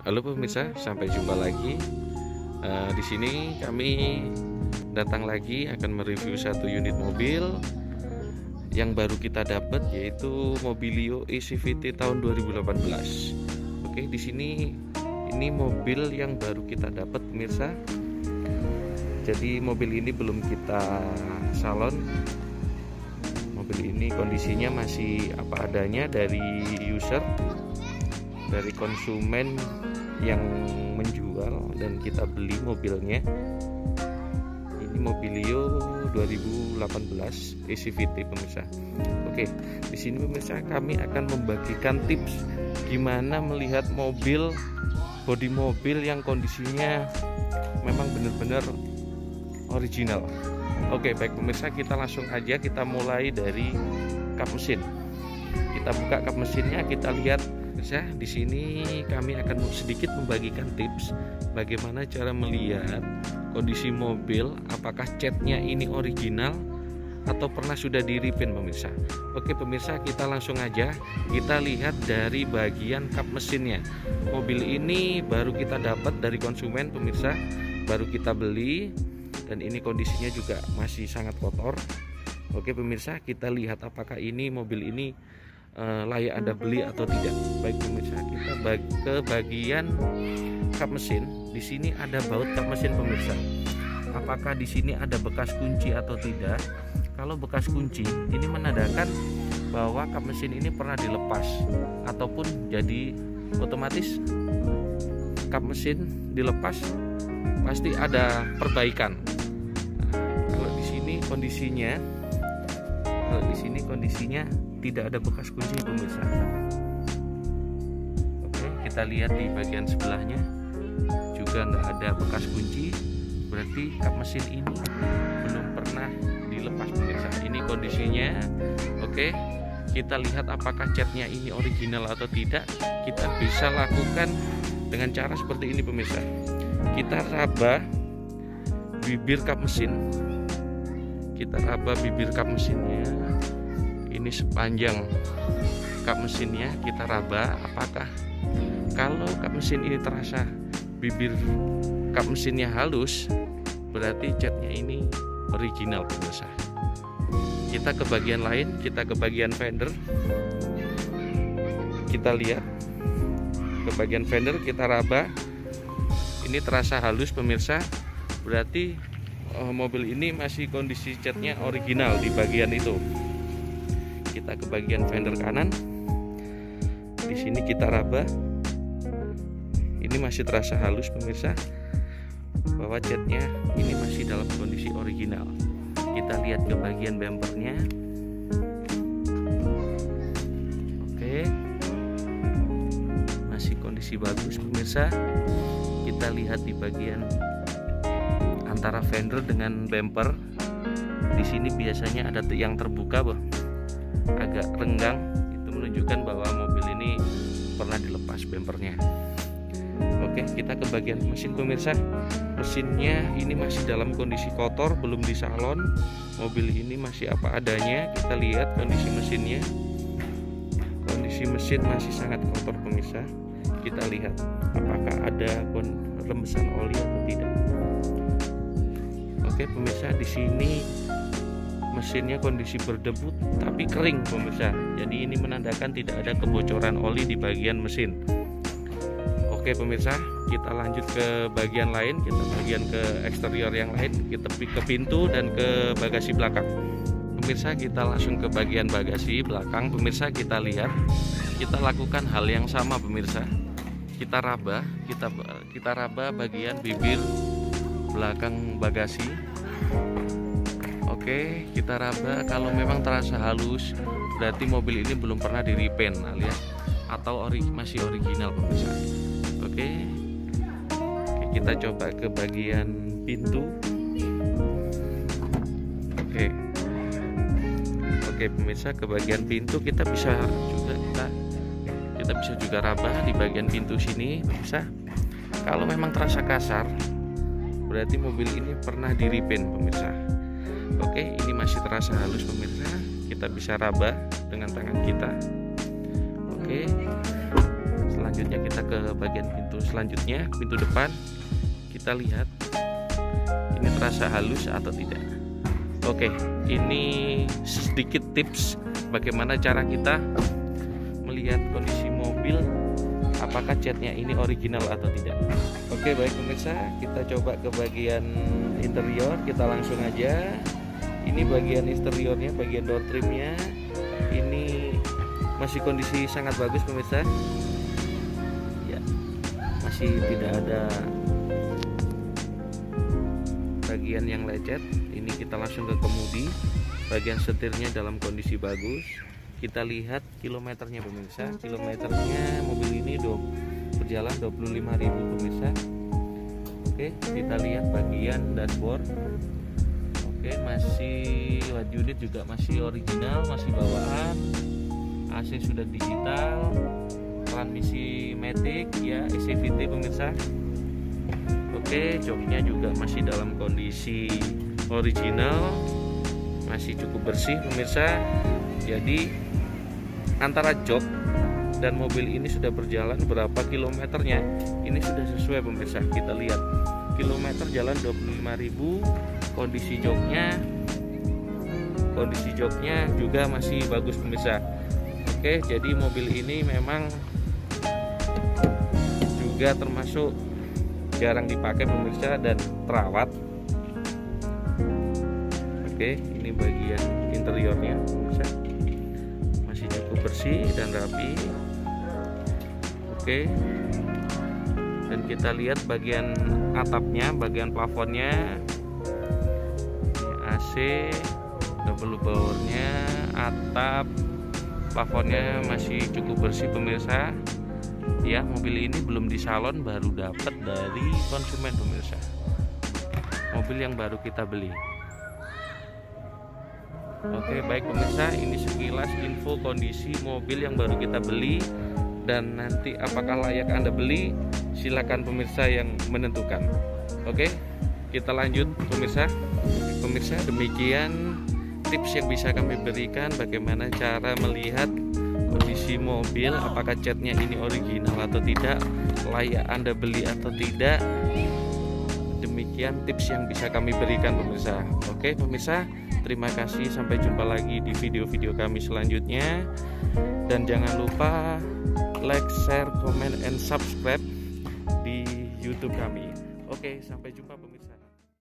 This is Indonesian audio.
Halo pemirsa, sampai jumpa lagi. Di sini kami datang lagi akan mereview satu unit mobil yang baru kita dapat, yaitu Mobilio eCVT tahun 2018. Oke, di sini ini mobil yang baru kita dapat pemirsa. Jadi mobil ini belum kita salon. Mobil ini kondisinya masih apa adanya dari user, dari konsumen yang menjual dan kita beli mobilnya. Ini Mobilio 2018 eCVT pemirsa. Oke, di sini pemirsa kami akan membagikan tips gimana melihat mobil, bodi mobil yang kondisinya memang benar-benar original. Oke, baik pemirsa, kita langsung aja, kita mulai dari kap mesin. Kita buka kap mesinnya, kita lihat. Pemirsa, di sini kami akan sedikit membagikan tips bagaimana cara melihat kondisi mobil, apakah catnya ini original atau pernah sudah di repaint pemirsa. Oke pemirsa, kita langsung aja kita lihat dari bagian kap mesinnya. Mobil ini baru kita dapat dari konsumen pemirsa, baru kita beli dan ini kondisinya juga masih sangat kotor. Oke pemirsa, kita lihat apakah ini mobil ini layak Anda beli atau tidak. Baik pemirsa, kita ke bagian kap mesin. Di sini ada baut kap mesin pemirsa. Apakah di sini ada bekas kunci atau tidak? Kalau bekas kunci, ini menandakan bahwa kap mesin ini pernah dilepas ataupun jadi otomatis kap mesin dilepas pasti ada perbaikan. Kalau di sini kondisinya tidak ada bekas kunci pemirsa. Oke, kita lihat di bagian sebelahnya juga nggak ada bekas kunci, berarti kap mesin ini belum pernah dilepas pemirsa. Ini kondisinya. Oke, kita lihat apakah catnya ini original atau tidak. Kita bisa lakukan dengan cara seperti ini pemirsa. Kita raba bibir kap mesin. Kita raba bibir kap mesinnya. Ini sepanjang kap mesinnya kita raba. Apakah kalau kap mesin ini terasa bibir kap mesinnya halus, berarti catnya ini original pemirsa. Kita ke bagian lain, kita ke bagian fender. Kita lihat ke bagian fender, kita raba. Ini terasa halus pemirsa, berarti mobil ini masih kondisi catnya original di bagian itu. Kita ke bagian fender kanan. Di sini kita raba. Ini masih terasa halus pemirsa, bahwa catnya ini masih dalam kondisi original. Kita lihat ke bagian bumpernya. Oke, masih kondisi bagus pemirsa. Kita lihat di bagian antara fender dengan bumper. Di sini biasanya ada yang terbuka, agak renggang, itu menunjukkan bahwa mobil ini pernah dilepas bumpernya. Oke, kita ke bagian mesin pemirsa. Mesinnya ini masih dalam kondisi kotor, belum disalon. Mobil ini masih apa adanya. Kita lihat kondisi mesinnya. Kondisi mesin masih sangat kotor pemirsa. Kita lihat apakah ada rembesan oli atau tidak. Oke pemirsa, di sini mesinnya kondisi berdebu tapi kering pemirsa. Jadi ini menandakan tidak ada kebocoran oli di bagian mesin. Oke pemirsa, kita lanjut ke bagian lain, kita bagian ke eksterior yang lain, kita ke pintu dan ke bagasi belakang. Pemirsa, kita langsung ke bagian bagasi belakang. Pemirsa, kita lihat, kita lakukan hal yang sama pemirsa. Kita raba bagian bibir belakang bagasi. Oke, kita raba. Kalau memang terasa halus, berarti mobil ini belum pernah di repaint alias atau masih original pemirsa. Oke, kita coba ke bagian pintu. Oke pemirsa, ke bagian pintu kita bisa juga raba di bagian pintu sini pemirsa. Kalau memang terasa kasar, berarti mobil ini pernah di repaint pemirsa. Oke, ini masih terasa halus pemirsa. Kita bisa raba dengan tangan kita. Oke, selanjutnya kita ke bagian pintu selanjutnya, pintu depan. Kita lihat ini terasa halus atau tidak. Oke, ini sedikit tips bagaimana cara kita melihat kondisi mobil, apakah catnya ini original atau tidak. Oke, baik pemirsa, kita coba ke bagian interior. Kita langsung aja. Ini bagian eksteriornya, bagian door trimnya. Ini masih kondisi sangat bagus pemirsa. Ya, masih tidak ada bagian yang lecet. Ini kita langsung ke kemudi. Bagian setirnya dalam kondisi bagus. Kita lihat kilometernya pemirsa. Kilometernya mobil ini berjalan 25.000 pemirsa. Oke, kita lihat bagian dashboard. Oke, masih white unit juga masih original, masih bawaan. AC sudah digital, transmisi matic ya, CVT pemirsa. Oke, joknya juga masih dalam kondisi original, masih cukup bersih pemirsa. Jadi antara jok dan mobil ini sudah berjalan berapa kilometernya, ini sudah sesuai pemirsa. Kita lihat kilometer jalan 25.000. Kondisi joknya juga masih bagus pemirsa. Oke, jadi mobil ini memang juga termasuk jarang dipakai pemirsa dan terawat. Oke, ini bagian interiornya pemirsa, masih cukup bersih dan rapi. Oke, dan kita lihat bagian atapnya, bagian plafonnya, AC, double bowernya, atap, plafonnya masih cukup bersih pemirsa. Ya, mobil ini belum di salon, baru dapat dari konsumen pemirsa. Mobil yang baru kita beli. Oke, baik pemirsa, ini sekilas info kondisi mobil yang baru kita beli. Dan nanti apakah layak Anda beli, silakan pemirsa yang menentukan. Oke, kita lanjut pemirsa. Pemirsa, demikian tips yang bisa kami berikan bagaimana cara melihat kondisi mobil, apakah catnya ini original atau tidak, layak Anda beli atau tidak. Demikian tips yang bisa kami berikan pemirsa. Oke pemirsa, terima kasih, sampai jumpa lagi di video-video kami selanjutnya. Dan jangan lupa like, share, comment, and subscribe di YouTube kami. Oke, sampai jumpa pemirsa.